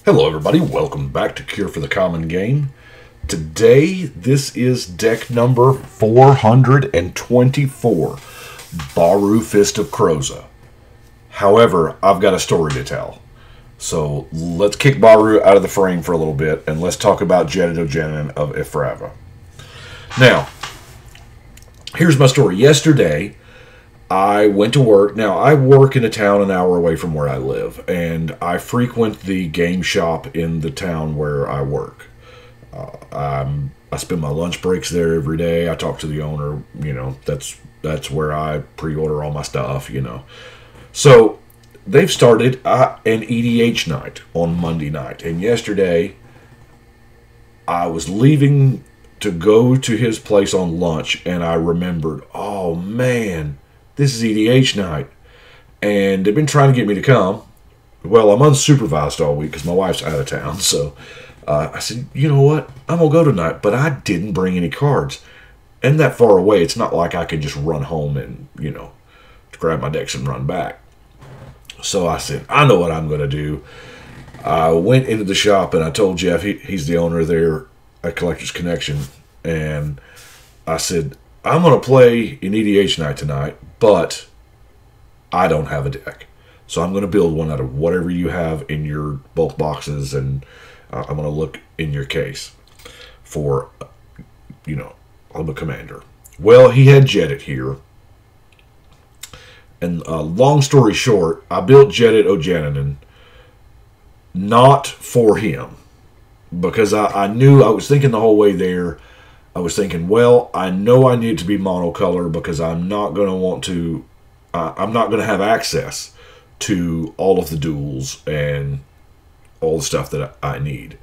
Hello everybody, welcome back to Cure for the Common Game. Today, this is deck number 424, Baru Fist of Krosa. However, I've got a story to tell. So let's kick Baru out of the frame for a little bit, and let's talk about Jetted Ojanen of Ifrava. Now, here's my story. Yesterday, I went to work. Now, I work in a town an hour away from where I live, and I frequent the game shop in the town where I work. I spend my lunch breaks there every day. I talk to the owner. You know, that's where I pre-order all my stuff, you know. So, they've started an EDH night on Monday night, and yesterday, I was leaving to go to his place on lunch, and I remembered, oh, man, this is EDH night, and they've been trying to get me to come. Well, I'm unsupervised all week because my wife's out of town, so I said, you know what, I'm going to go tonight, but I didn't bring any cards. And that far away, it's not like I can just run home and, you know, grab my decks and run back. So I said, I know what I'm going to do. I went into the shop, and I told Jeff, he's the owner there at Collector's Connection, and I said, I'm going to play an EDH night tonight, but I don't have a deck. So I'm going to build one out of whatever you have in your bulk boxes, and I'm going to look in your case for, you know, I'm a commander. Well, he had Jetted here. And long story short, I built Jetted Ojanen not for him, because I knew, I was thinking the whole way there, I was thinking, well, I know I need it to be monocolor because I'm not going to want to, I'm not going to have access to all of the duels and all the stuff that I need.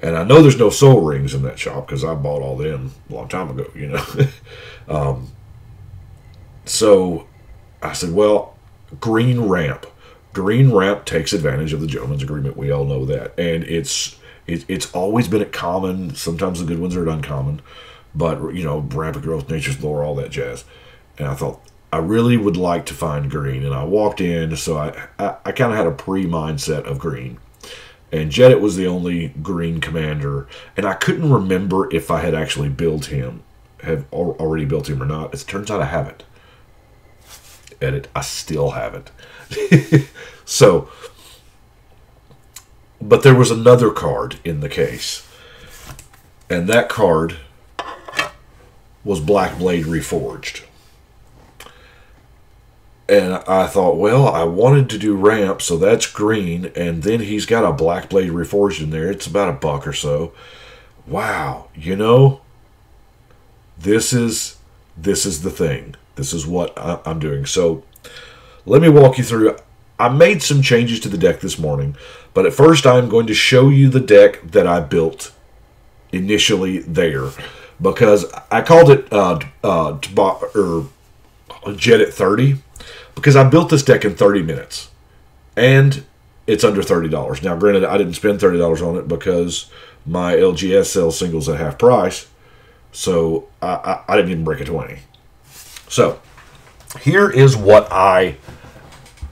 And I know there's no soul rings in that shop because I bought all them a long time ago, you know. So I said, well, green ramp. Green ramp takes advantage of the gentleman's agreement. We all know that. And it's always been at common. Sometimes the good ones are at uncommon. But, you know, rampant growth, nature's lore, all that jazz. And I thought, I really would like to find green. And I walked in, so I kind of had a pre-mindset of green. And Jetted was the only green commander. And I couldn't remember if I had actually built him, have already built him or not. It turns out I haven't. Edit, I still haven't. So, but there was another card in the case. And that card was Blackblade Reforged. And I thought, well, I wanted to do ramp, so that's green, and then he's got a Blackblade Reforged in there. It's about $1 or so. Wow, you know, this is the thing. This is what I'm doing. So let me walk you through. I made some changes to the deck this morning, but at first I'm going to show you the deck that I built initially there, because I called it Jetted 30, because I built this deck in 30 minutes, and it's under $30. Now, granted, I didn't spend $30 on it because my LGS sells singles at half price, so I didn't even break a 20. So, here is what I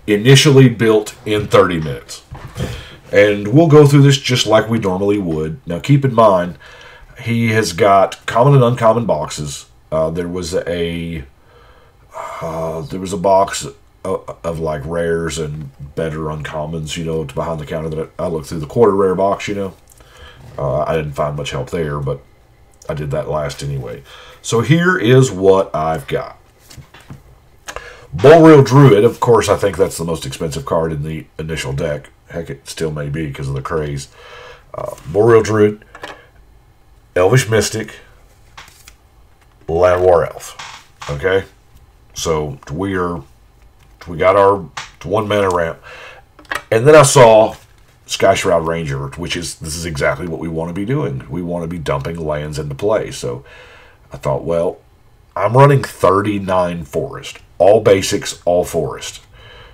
initially built in 30 minutes. And we'll go through this just like we normally would. Now, keep in mind, he has got common and uncommon boxes. There was a box of like rares and better uncommons, you know, behind the counter that I looked through the quarter rare box, you know. I didn't find much help there, but I did that last anyway. So here is what I've got. Boreal Druid, of course, I think that's the most expensive card in the initial deck. Heck, it still may be because of the craze. Boreal Druid, Elvish Mystic, Llanowar Elf. Okay? So we got our 1-mana ramp. And then I saw Sky Shroud Ranger, this is exactly what we want to be doing. We want to be dumping lands into play. So I thought, well, I'm running 39 forest. All basics, all forest.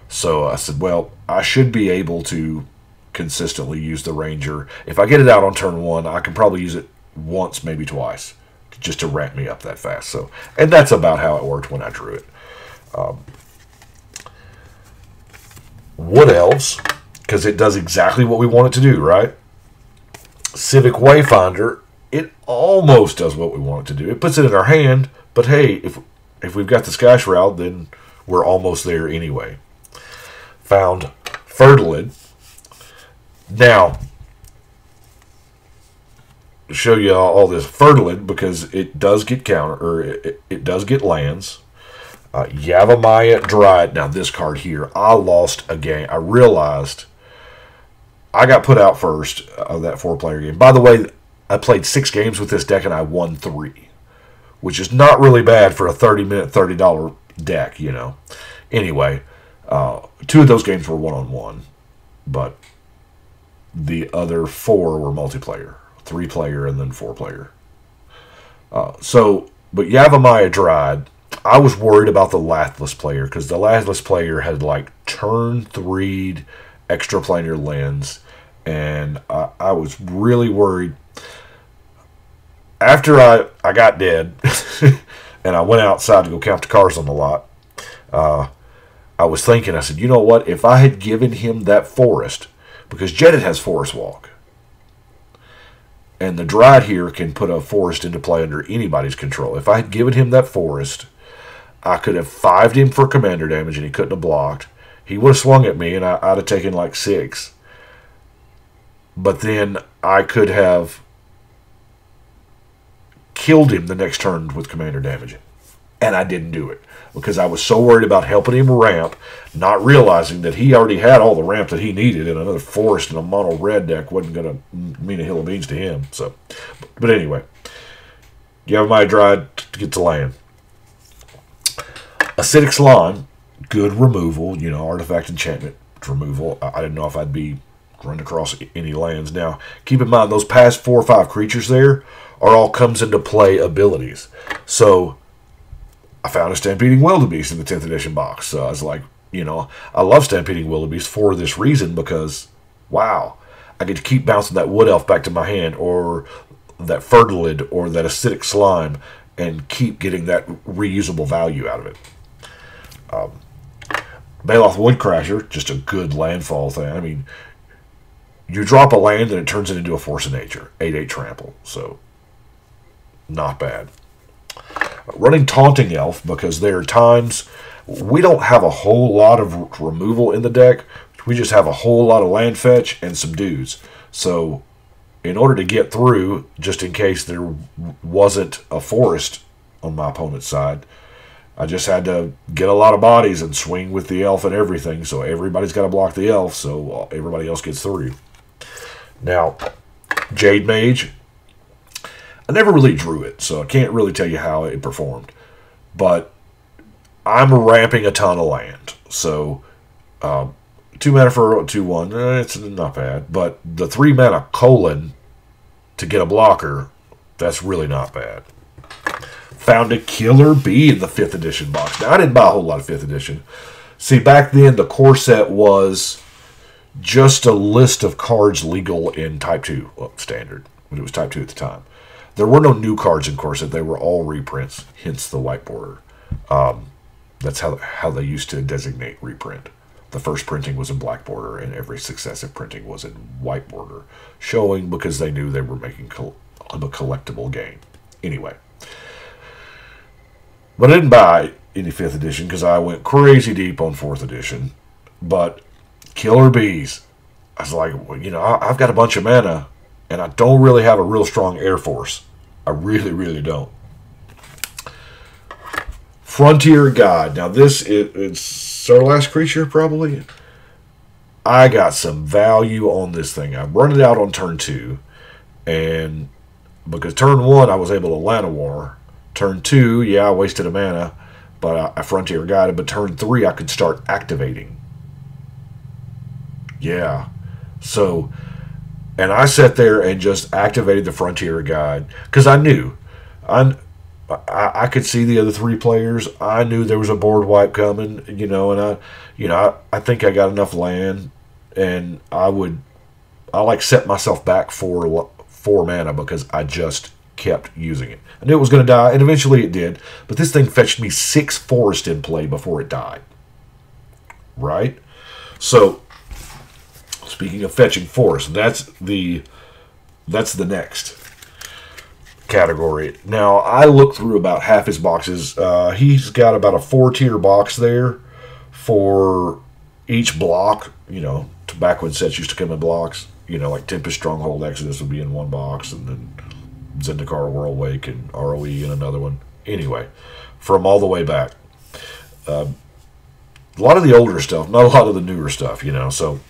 So I said, well, I should be able to consistently use the Ranger. If I get it out on turn 1, I can probably use it once, maybe twice, just to ramp me up that fast. So, and that's about how it worked when I drew it. Wood Elves, because it does exactly what we want it to do, right? Civic Wayfinder, it almost does what we want it to do. It puts it in our hand, but hey, if we've got the Sky Shroud, then we're almost there anyway. Found Fertilid. Now, to show you all this Fertilid, because it does get counter, or it does get lands. Yavimaya Dryad. Now, this card here, I lost a game. I realized I got put out first of that 4-player game. By the way, I played 6 games with this deck, and I won 3, which is not really bad for a 30-minute, $30 deck, you know. Anyway, 2 of those games were one-on-one, but the other 4 were multiplayer, 3-player and then 4-player. But Yavimaya Dryad, I was worried about the Lathless player, because the Lathless player had like turn 3 extraplanar lens, and I was really worried. After I got dead, and I went outside to go count the cars on the lot, I was thinking, I said, you know what, if I had given him that forest, because Jedit has Forest Walk, and the Dryad here can put a forest into play under anybody's control. If I had given him that forest, I could have 5'd him for commander damage, and he couldn't have blocked. He would have swung at me, and I'd have taken like 6. But then I could have killed him the next turn with commander damage. And I didn't do it, because I was so worried about helping him ramp, not realizing that he already had all the ramp that he needed, and another forest in a mono red deck wasn't going to mean a hill of beans to him. So, but anyway, Yavimaya Dryad gets a land. Acidic Slime, good removal, you know, artifact enchantment removal. I didn't know if I'd be run across any lands. Now, keep in mind, those past 4 or 5 creatures there are all comes into play abilities. So, I found a Stampeding Wildebeest in the 10th edition box. So I was like, you know, I love Stampeding Wildebeest for this reason, because, wow, I get to keep bouncing that Wood Elf back to my hand, or that Fertilid, or that Acidic Slime, and keep getting that reusable value out of it. Baloth Woodcrasher, just a good landfall thing. I mean, you drop a land and it turns it into a Force of Nature. 8/8 trample. So, not bad. Running Taunting Elf, because there are times we don't have a whole lot of removal in the deck. We just have a whole lot of land fetch and some dudes. So, in order to get through, just in case there wasn't a forest on my opponent's side, I just had to get a lot of bodies and swing with the elf and everything, so everybody's got to block the elf, so everybody else gets through. Now, Jade Mage, I never really drew it, so I can't really tell you how it performed. But I'm ramping a ton of land, so 2 mana for a 2/1, it's not bad. But the 3 mana colon to get a blocker, that's really not bad. Found a Killer Bee in the 5th edition box. Now, I didn't buy a whole lot of 5th edition. See, back then, the core set was just a list of cards legal in Type 2, well, standard, when it was Type 2 at the time. There were no new cards in core set. They were all reprints, hence the white border. That's how they used to designate reprint. The first printing was in black border, and every successive printing was in white border, showing because they knew they were making a collectible game. Anyway. But I didn't buy any 5th edition because I went crazy deep on 4th edition. But Killer Bees, I was like, well, you know, I've got a bunch of mana, and I don't really have a real strong Air Force. I really, really don't. Frontier Guide. Now, this is our last creature, probably. I got some value on this thing. I run it out on turn 2, and because turn 1 I was able to Llanowar. Turn 2, yeah, I wasted a mana, but I Frontier Guided. But turn 3, I could start activating. Yeah. So, and I sat there and just activated the Frontier Guide because I knew. I could see the other 3 players. I knew there was a board wipe coming, you know, and I think I got enough land, and I like set myself back for 4 mana because I just kept using it. I knew it was going to die, and eventually it did. But this thing fetched me 6 forest in play before it died. Right? So Speaking of fetching force, that's the next category. Now, I looked through about half his boxes. He's got about a 4-tier box there for each block. Back when sets used to come in blocks. Like Tempest, Stronghold, Exodus would be in one box, and then Zendikar, Whirlwake, and ROE in another one. Anyway, from all the way back. A lot of the older stuff, not a lot of the newer stuff, So,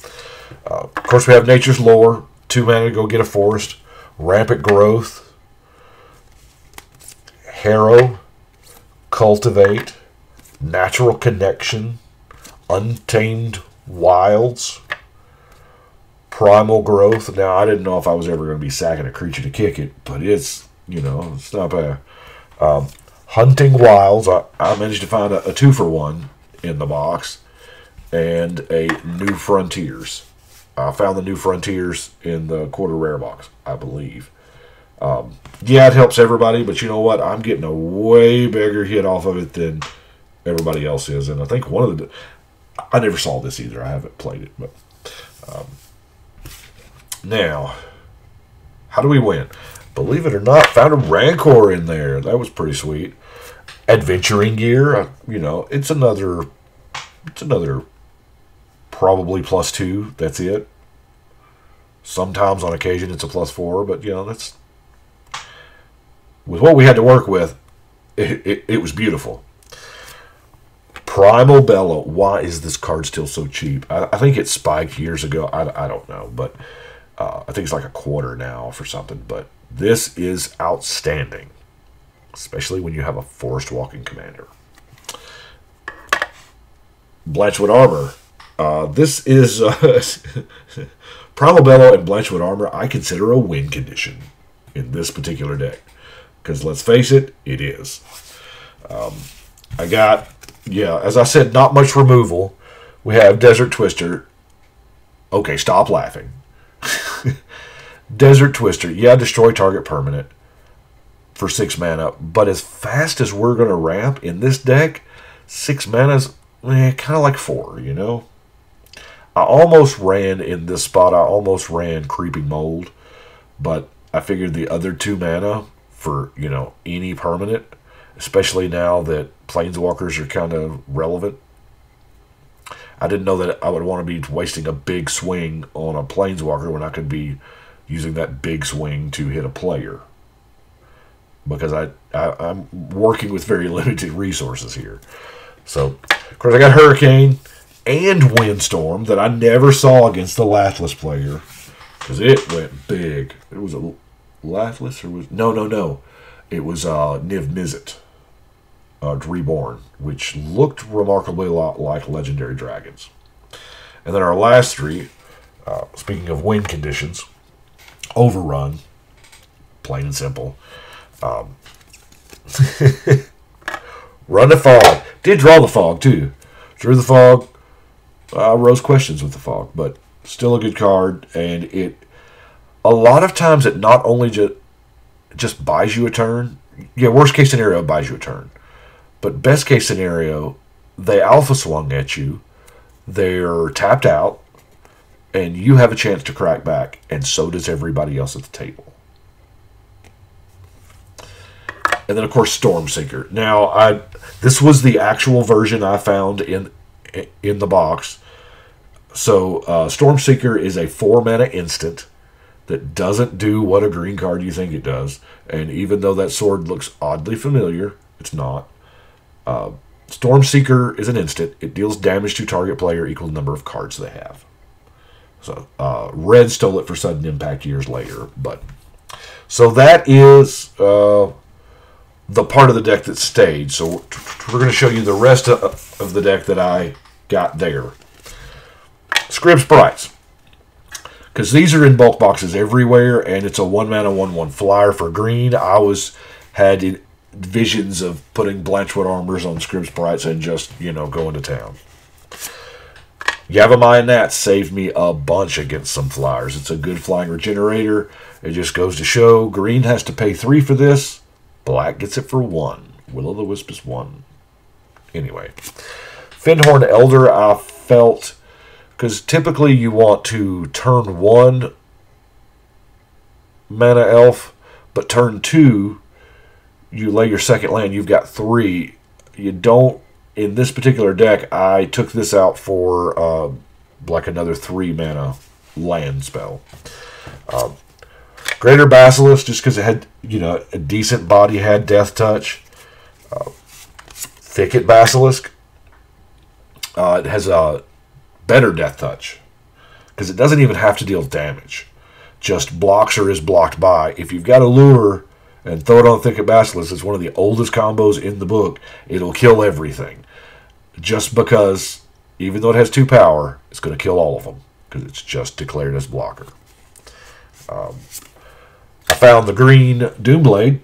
of course, we have Nature's Lore, 2 mana to go get a forest, Rampant Growth, Harrow, Cultivate, Natural Connection, Untamed Wilds, Primal Growth. Now, I didn't know if I was ever going to be sacking a creature to kick it, but it's not bad. Hunting Wilds, I managed to find a 2-for-1 in the box, and a New Frontiers. I found the New Frontiers in the quarter rare box, I believe. Yeah, it helps everybody, but you know what? I'm getting a way bigger hit off of it than everybody else is, and I think one of the... I never saw this either. I haven't played it, but... Now, how do we win? Believe it or not, found a Rancor in there. That was pretty sweet. Adventuring gear, it's another probably +2. That's it. Sometimes on occasion it's a +4, but that's with what we had to work with. It was beautiful. Primal Bellow. Why is this card still so cheap? I think it spiked years ago. I don't know, but I think it's like $1 now for something. But this is outstanding, especially when you have a forest walking commander. Blanchwood Armor. This is Primal Bellow and Blanchwood Armor. I consider a win condition in this particular deck, because let's face it, it is. I got, as I said, not much removal. We have Desert Twister. Okay, stop laughing. Desert Twister. Destroy target permanent for 6 mana. But as fast as we're going to ramp in this deck, 6 mana's kind of like 4, I almost ran in this spot. I almost ran Creeping Mold. But I figured the other 2 mana for, any permanent, especially now that Planeswalkers are kind of relevant. I didn't know that I would want to be wasting a big swing on a Planeswalker when I could be using that big swing to hit a player. Because I'm working with very limited resources here. So, of course, I got Hurricane and Windstorm that I never saw against the Lathless player. Because it went big. It was a Lathless or was... No. It was Niv Mizzet. Reborn, which looked remarkably a lot like Legendary Dragons. And then our last 3, speaking of win conditions, Overrun, plain and simple. Run the Fog. Did draw the Fog, too. Drew the Fog. Rose questions with the Fog, but still a good card. And a lot of times it not only just buys you a turn. Worst case scenario, it buys you a turn. But best case scenario, they alpha swung at you, they're tapped out, and you have a chance to crack back, and so does everybody else at the table. And then, of course, Stormseeker. Now, this was the actual version I found in the box. So, Stormseeker is a 4-mana instant that doesn't do what a green card you think it does. And even though that sword looks oddly familiar, it's not. Stormseeker is an instant. It deals damage to target player equal to the number of cards they have. So, Red stole it for sudden impact years later. So that is the part of the deck that stayed. So we're going to show you the rest of the deck that I got there. Scrib Sprites. Because these are in bulk boxes everywhere, and it's a 1-mana 1/1 flyer for green. I had visions of putting Blanchwood Armors on Scrib Sprites and just, going to town. Yavimaya Nats saved me a bunch against some flyers. It's a good flying regenerator. It just goes to show green has to pay 3 for this. Black gets it for 1. Will-o'-the-Wisp is 1. Anyway. Findhorn Elder, I felt Because typically you want to turn 1 mana elf, but turn 2, you lay your second land, you've got 3. You don't, in this particular deck, I took this out for like another 3 mana land spell. Greater Basilisk, just because it had, a decent body, had Death Touch. Thicket Basilisk, it has a better Death Touch, because it doesn't even have to deal damage. Just blocks or is blocked by. If you've got a lure and throw it on Thicket Basilisk, it's one of the oldest combos in the book. It'll kill everything. Just because, even though it has 2 power, it's going to kill all of them, because it's just declared as blocker. I found the green Doomblade.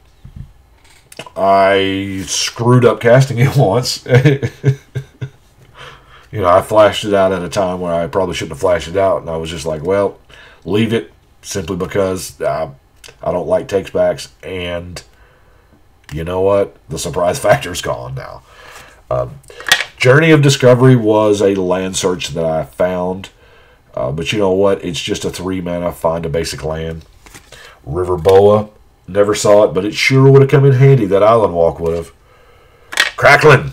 I screwed up casting it once. I flashed it out at a time where I probably shouldn't have flashed it out, and I was just like, well, leave it, simply because I don't like takes backs, and you know what? The surprise factor's gone now. Journey of Discovery was a land search that I found, but you know what? It's just a 3 mana, find a basic land. River Boa, never saw it, but it sure would have come in handy. That Island Walk would have. Crackling.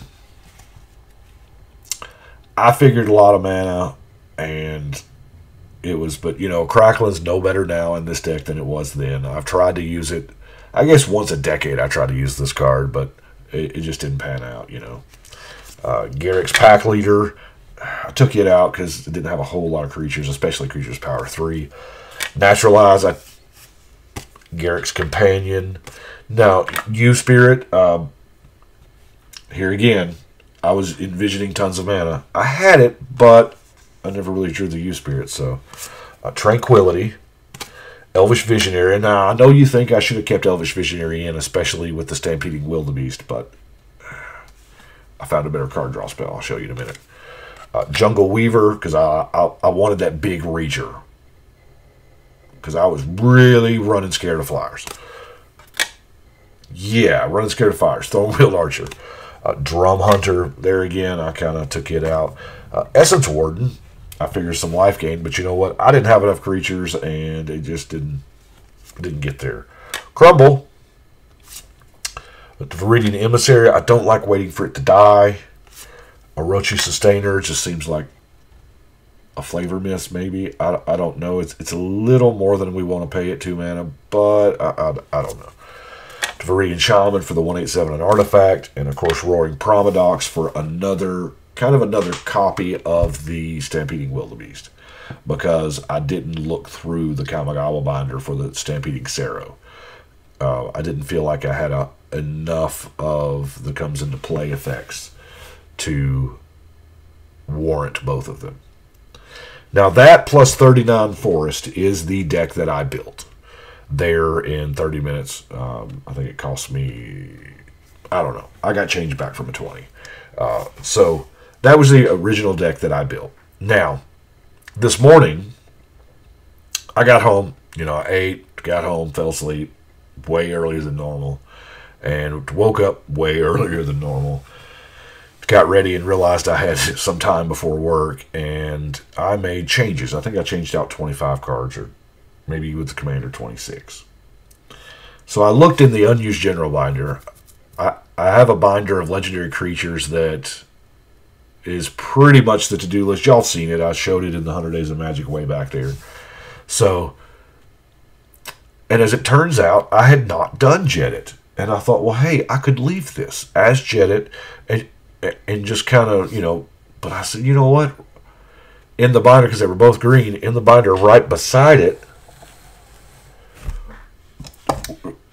I figured a lot of mana, and it was, but Crackling's no better now in this deck than it was then. I've tried to use it, I guess once a decade I tried to use this card, but it just didn't pan out, Garrick's Pack Leader, I took it out because it didn't have a whole lot of creatures, especially creatures power 3. Naturalize, Garrick's Companion. Now, U-Spirit, here again, I was envisioning tons of mana. I had it, but I never really drew the U-Spirit, so. Tranquility. Elvish Visionary. Now, I know you think I should have kept Elvish Visionary in, especially with the Stampeding Wildebeest, but I found a better card draw spell. I'll show you in a minute. Jungle Weaver, because I wanted that big reacher. Because I was really running scared of flyers. Yeah, running scared of fires. Thorn-Wheeled Archer. Drum Hunter, there again, I kind of took it out. Essence Warden, I figured some life gain, but you know what? I didn't have enough creatures, and it just didn't get there. Crumble. Viridian Emissary, I don't like waiting for it to die. Orochi Sustainer just seems like a flavor miss, maybe. I don't know. It's a little more than we want to pay it 2 mana, but I don't know. Viridian Shaman for the 1/8/7 an artifact, and of course Roaring Promodox for another copy of the Stampeding Wildebeest, because I didn't look through the Kamigawa binder for the Stampeding Sero. I didn't feel like I had enough of the comes into play effects to warrant both of them. Now that plus 39 Forest is the deck that I built there in 30 minutes. I think it cost me, I don't know, I got change back from a 20. So that was the original deck that I built. Now, this morning, I got home, I ate, got home, fell asleep way earlier than normal, and woke up way earlier than normal. Got ready and realized I had some time before work, and I made changes. I think I changed out 25 cards, or maybe with the Commander 26. So I looked in the unused general binder. I have a binder of legendary creatures that is pretty much the to-do list. Y'all seen it. I showed it in the 100 Days of Magic way back there. So, and as it turns out, I had not done Jedit. And I thought, well, hey, I could leave this as Jedit and just kind of, but I said, you know what? In the binder, because they were both green, in the binder right beside it,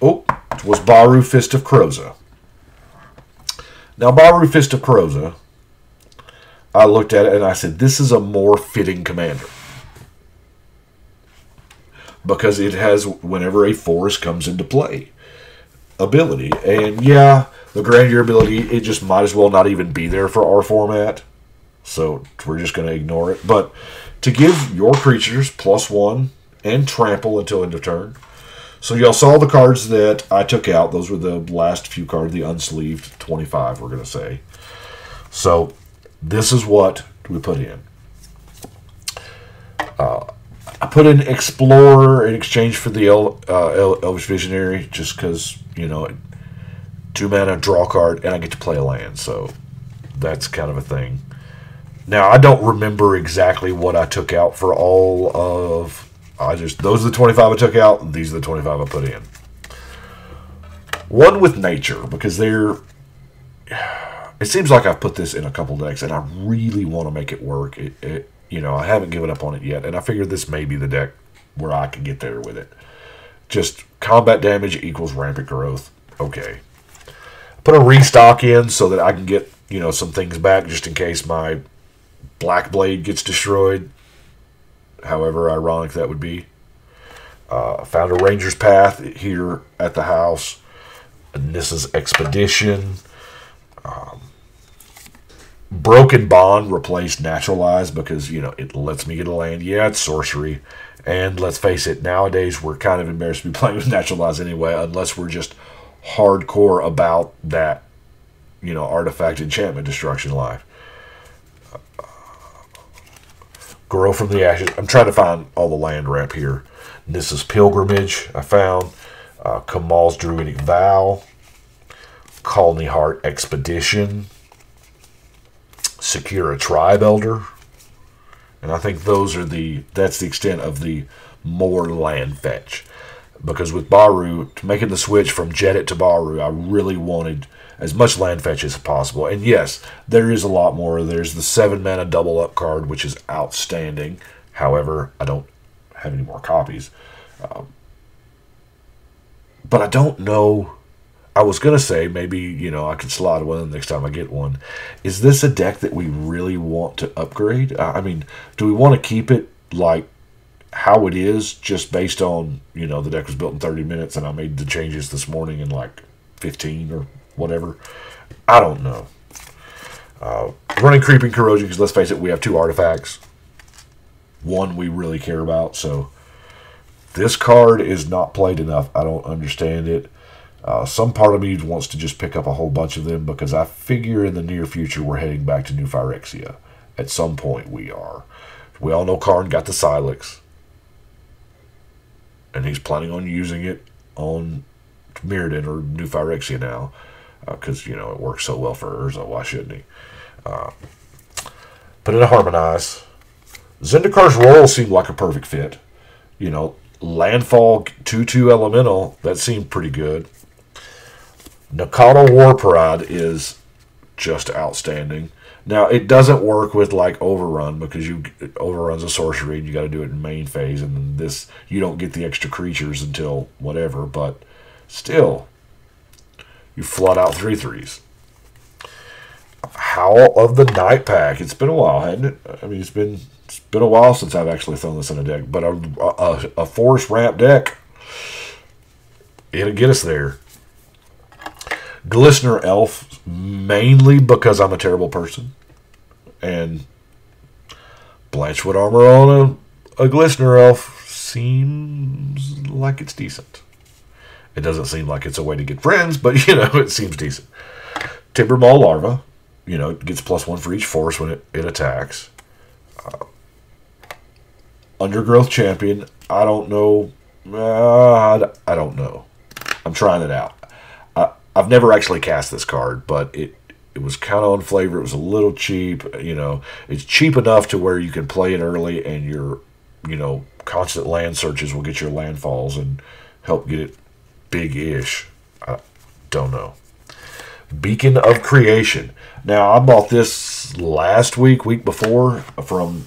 was Baru Fist of Krosa. Now, Baru Fist of Krosa, I looked at it and I said, this is a more fitting commander. Because it has, whenever a forest comes into play, ability. And yeah, the grandeur ability, it just might as well not even be there for our format. So we're just going to ignore it. But to give your creatures +1 and trample until end of turn. So y'all saw the cards that I took out. Those were the last few cards, the unsleeved 25, we're going to say. So this is what we put in. I put in Explorer in exchange for the Elvish Visionary, just because, 2 mana, draw card, and I get to play a land, so that's kind of a thing. Now, I don't remember exactly what I took out for all of... those are the 25 I took out, these are the 25 I put in. One with Nature, because they're... It seems like I've put this in a couple decks, and I really want to make it work. I haven't given up on it yet, and I figured this may be the deck where I can get there with it. Just combat damage equals rampant growth. Okay. Put a restock in so that I can get, some things back just in case my Black Blade gets destroyed. However ironic that would be. Found a Ranger's Path here at the house. Nissa's Expedition. Broken Bond replaced Naturalize because, it lets me get a land. Yeah, it's sorcery. And let's face it, nowadays we're kind of embarrassed to be playing with Naturalize anyway, unless we're just hardcore about that, artifact enchantment destruction life. Grow from the Ashes. I'm trying to find all the land ramp here. Nissa's Pilgrimage, I found. Kamal's Druidic Vow. Colony Heart Expedition. Secure a Tribe Elder. And I think that's the extent of the more land fetch. Because with Baru, making the switch from Jedit to Baru, I really wanted as much land fetch as possible. And yes, there is a lot more. There's the 7 mana double up card, which is outstanding. However, I don't have any more copies. But I don't know. I was going to say maybe, I could slide one next time I get one. Is this a deck that we really want to upgrade? Do we want to keep it like how it is just based on, the deck was built in 30 minutes and I made the changes this morning in like 15 or whatever? I don't know. Running Creeping Corrosion because let's face it, we have 2 artifacts. One we really care about, so this card is not played enough. I don't understand it. Some part of me wants to just pick up a whole bunch of them because I figure in the near future we're heading back to New Phyrexia. At some point we are. We all know Karn got the Silex. And he's planning on using it on Mirrodin or New Phyrexia now. Because, it works so well for Urza. Why shouldn't he? Put in a Harmonize. Zendikar's Royal seemed like a perfect fit. Landfall 2/2 Elemental, that seemed pretty good. Nakata War Parade is just outstanding. Now, it doesn't work with, Overrun, because Overrun's a sorcery, and you got to do it in main phase, and then this, you don't get the extra creatures until whatever, but still, you flood out 3/3s. Howl of the Night Pack. It's been a while, hasn't it? It's been a while since I've actually thrown this in a deck, but a forest ramp deck, it'll get us there. Glistener Elf, mainly because I'm a terrible person, and Blanchwood Armor on a Glistener Elf seems like it's decent. It doesn't seem like it's a way to get friends, but it seems decent. Timber Maw Larva, it gets +1 for each force when it attacks. Undergrowth Champion, I don't know. I don't know. I'm trying it out. I've never actually cast this card, but it was kind of on flavor. It was a little cheap. It's cheap enough to where you can play it early and your, constant land searches will get your landfalls and help get it big-ish. I don't know. Beacon of Creation. Now, I bought this last week before from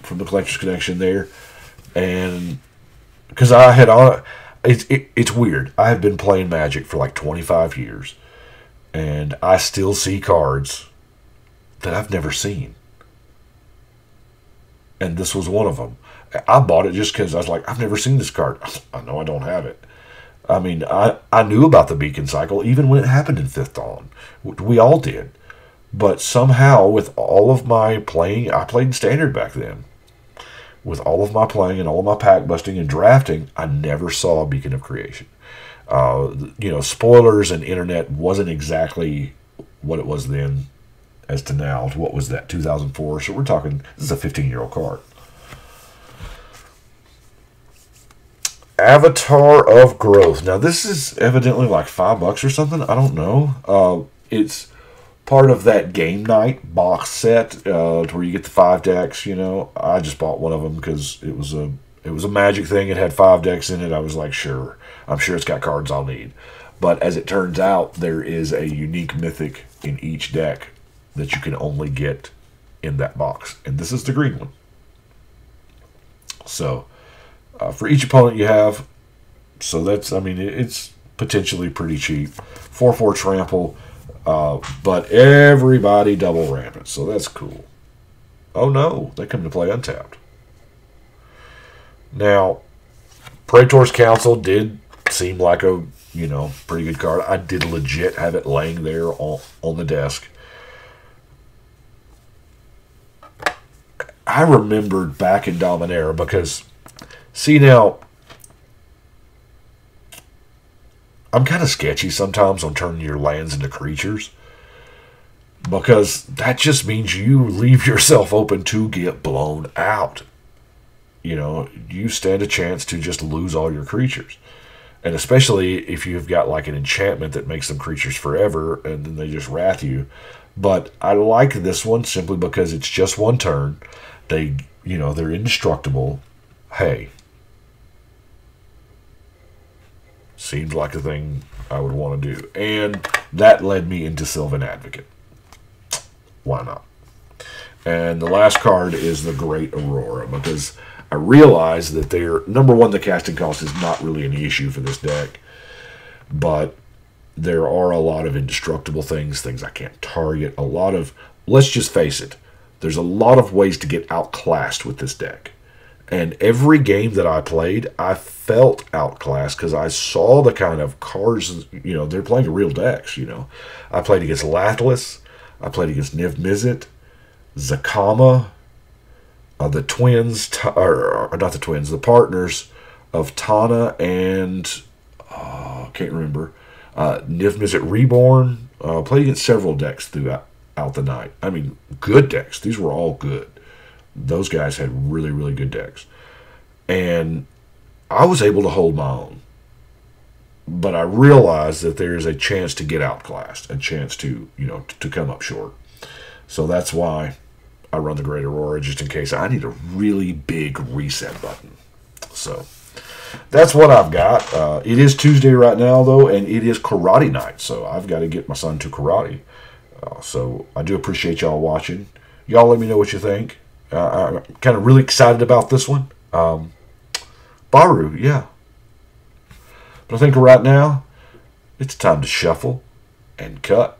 the Collector's Connection there, and because I had on it's weird. I have been playing Magic for 25 years, and I still see cards that I've never seen, and this was one of them. I bought it just because I was like, I've never seen this card. I know I don't have it. I knew about the Beacon cycle even when it happened in 5th Dawn. We all did. But somehow, with all of my playing, I played in Standard back then. With all of my playing and all of my pack busting and drafting, I never saw a Beacon of Creation. Spoilers and internet wasn't exactly what it was then as to now. What was that, 2004? So we're talking, this is a 15-year-old card. Avatar of Growth. Now, this is evidently like $5 or something. I don't know. It's part of that game night box set where you get the 5 decks. You know, I just bought one of them because it was a Magic thing. It had 5 decks in it. I was like, sure, I'm sure it's got cards I'll need. But as it turns out, there is a unique mythic in each deck that you can only get in that box, and this is the green one. So for each opponent you have, so that's, I mean, it's potentially pretty cheap. 4/4 trample, but everybody double rampant, so that's cool. Oh no, they come to play untapped. Now, Praetor's Council did seem like a, you know, pretty good card. I did legit have it laying there on the desk. I remembered back in Dominaria because, see now, I'm kind of sketchy sometimes on turning your lands into creatures, because that just means you leave yourself open to get blown out. You know, you stand a chance to just lose all your creatures. And especially if you've got like an enchantment that makes them creatures forever and then they just wrath you. But I like this one simply because it's just one turn. They, you know, they're indestructible. Hey, seems like a thing I would want to do. And that led me into Sylvan Advocate. Why not? And the last card is the Great Aurora, because I realize that they're, number one, the casting cost is not really an issue for this deck, but there are a lot of indestructible things I can't target, a lot of, let's just face it, there's a lot of ways to get outclassed with this deck. And every game that I played, I felt outclassed because I saw the kind of cards, you know, they're playing real decks, you know. I played against Lathless, I played against Niv Mizzet, Zakama, the twins, or not the twins, the partners of Tana and, can't remember, Niv Mizzet Reborn. Played against several decks throughout the night. I mean, good decks. These were all good. Those guys had really, really good decks. And I was able to hold my own. But I realized that there is a chance to get outclassed, a chance to, you know, to come up short. So that's why I run the Great Aurora, just in case I need a really big reset button. So that's what I've got. It is Tuesday right now, though, and it is karate night. So I've got to get my son to karate. So I do appreciate y'all watching. Y'all let me know what you think. I'm kind of really excited about this one. Baru, yeah. But I think right now, it's time to shuffle and cut.